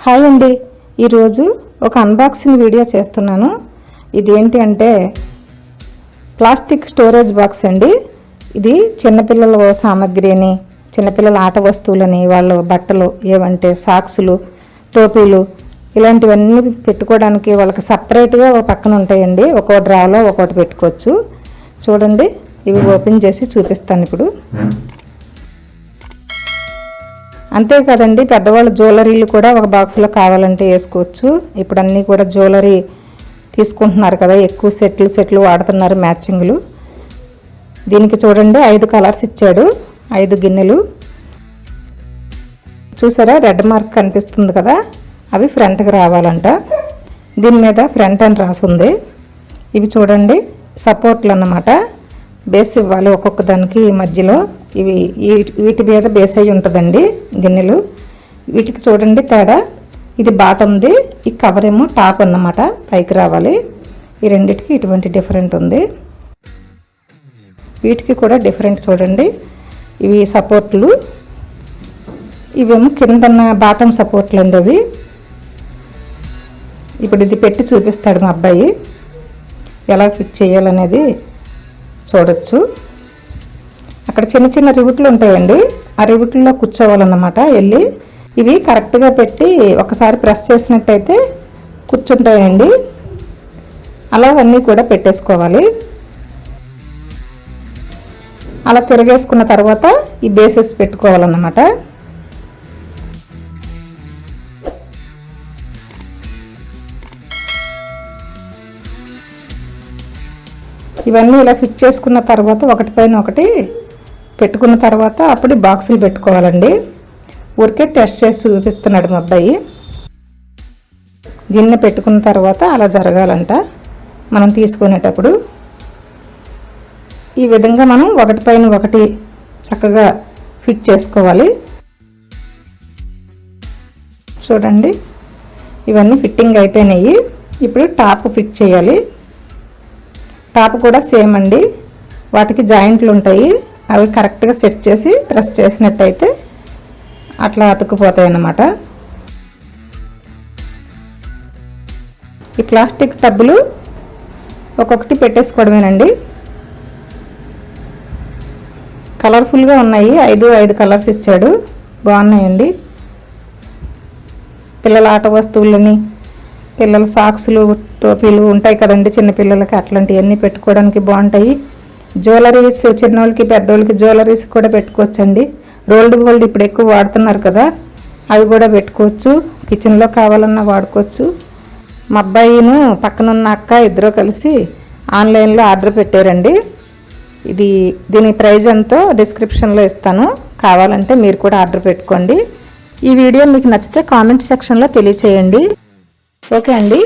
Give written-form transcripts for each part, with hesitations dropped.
Hi అండి, ఈరోజు ఒక అన్బాక్సింగ్ వీడియో చేస్తున్నాను. ఇదేంటి అంటే ప్లాస్టిక్ స్టోరేజ్ బాక్స్ అండి. ఇది చిన్నపిల్లల సామాగ్రిని, చిన్నపిల్లల ఆట వస్తువులని, వాళ్ళ బట్టలు ఏవంటే సాక్సులు, టోపీలు ఇలాంటివన్నీ పెట్టుకోవడానికి వాళ్ళకి సపరేట్గా ఒక పక్కన ఉంటాయండి. ఒక్కో డ్రాలో ఒక్కోటి పెట్టుకోవచ్చు. చూడండి, ఇవి ఓపెన్ చేసి చూపిస్తాను ఇప్పుడు. అంతే కదండి, పెద్దవాళ్ళ జ్యువెలరీలు కూడా ఒక బాక్స్లో కావాలంటే వేసుకోవచ్చు. ఇప్పుడు అన్నీ కూడా జ్యువెలరీ తీసుకుంటున్నారు కదా, ఎక్కువ సెట్లు వాడుతున్నారు మ్యాచింగ్లు. దీనికి చూడండి 5 కలర్స్ ఇచ్చాడు, 5 గిన్నెలు. చూసారా, రెడ్ మార్క్ కనిపిస్తుంది కదా, అవి ఫ్రంట్కి రావాలంట. దీని మీద ఫ్రంట్ అని రాసుంది. ఇవి చూడండి సపోర్ట్లు అన్నమాట, బేస్ ఇవ్వాలి ఒక్కొక్క దానికి మధ్యలో. ఇవి వీటి మీద బేస్ అయ్యి ఉంటుందండి గిన్నెలు. వీటికి చూడండి తేడా, ఇది బాటంది, ఈ కవర్ ఏమో టాప్ అన్నమాట, పైకి రావాలి. ఈ రెండిటికి ఇటువంటి డిఫరెంట్ ఉంది. వీటికి కూడా డిఫరెంట్ చూడండి. ఇవి సపోర్ట్లు, ఇవేమో కిందన్న బాటం సపోర్ట్లు అండి అవి. ఇప్పుడు ఇది పెట్టి చూపిస్తాడు మా అబ్బాయి, ఎలా ఫిట్ చేయాలనేది చూడొచ్చు. అక్కడ చిన్న చిన్న రివుట్లు ఉంటాయండి, ఆ రివుట్లో కూర్చోవాలన్నమాట వెళ్ళి. ఇవి కరెక్ట్గా పెట్టి ఒకసారి ప్రెస్ చేసినట్టయితే కూర్చుంటాయండి. అలాగన్నీ కూడా పెట్టేసుకోవాలి. అలా తిరగేసుకున్న తర్వాత ఈ బేసెస్ పెట్టుకోవాలన్నమాట. ఇవన్నీ ఇలా ఫిట్ చేసుకున్న తర్వాత ఒకటిపైన ఒకటి పెట్టుకున్న తర్వాత అప్పుడు బాక్సులు పెట్టుకోవాలండి. ఊరికే టెస్ట్ చేసి చూపిస్తున్నాడు మా అబ్బాయి. గిన్నె పెట్టుకున్న తర్వాత అలా జరగాలంట మనం తీసుకునేటప్పుడు. ఈ విధంగా మనం ఒకటిపైన ఒకటి చక్కగా ఫిట్ చేసుకోవాలి. చూడండి, ఇవన్నీ ఫిట్టింగ్ అయిపోయినాయి. ఇప్పుడు టాప్ ఫిట్ చేయాలి. టాప్ కూడా సేమ్ అండి, వాటికి జాయింట్లు ఉంటాయి, అవి కరెక్ట్గా సెట్ చేసి ప్రెస్ చేసినట్టయితే అట్లా అతుక్కుపోతాయి అన్నమాట. ఈ ప్లాస్టిక్ టబ్బులు ఒక్కొక్కటి పెట్టేసుకోవడమేనండి. కలర్ఫుల్గా ఉన్నాయి, 5 కలర్స్ ఇచ్చాడు, బాగున్నాయండి. పిల్లల ఆట వస్తువులని, పిల్లల సాక్సులు, టోపీలు ఉంటాయి కదండి చిన్నపిల్లలకి, అట్లాంటివన్నీ పెట్టుకోవడానికి బాగుంటాయి. జ్యువెలరీస్ చిన్నోళ్ళకి పెద్దోళ్ళకి జ్యువెలరీస్ కూడా పెట్టుకోవచ్చండి. రోల్డ్ గోల్డ్ ఇప్పుడు ఎక్కువ వాడుతున్నారు కదా, అవి కూడా పెట్టుకోవచ్చు. కిచెన్లో కావాలన్నా వాడుకోవచ్చు. మా అబ్బాయిను పక్కనున్న అక్క ఇద్దరు కలిసి ఆన్లైన్లో ఆర్డర్ పెట్టారండి. దీని ప్రైస్ ఎంతో డిస్క్రిప్షన్లో ఇస్తాను, కావాలంటే మీరు కూడా ఆర్డర్ పెట్టుకోండి. ఈ వీడియో మీకు నచ్చితే కామెంట్ సెక్షన్లో తెలియచేయండి. ఓకే అండి,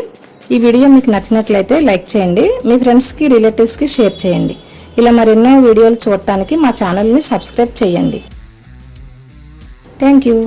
ఈ వీడియో మీకు నచ్చినట్లయితే లైక్ చేయండి, మీ ఫ్రెండ్స్కి రిలేటివ్స్కి షేర్ చేయండి. ఇలా మరెన్నో వీడియోలు చూడటానికి మా ఛానల్ని సబ్స్క్రైబ్ చేయండి. Thank you.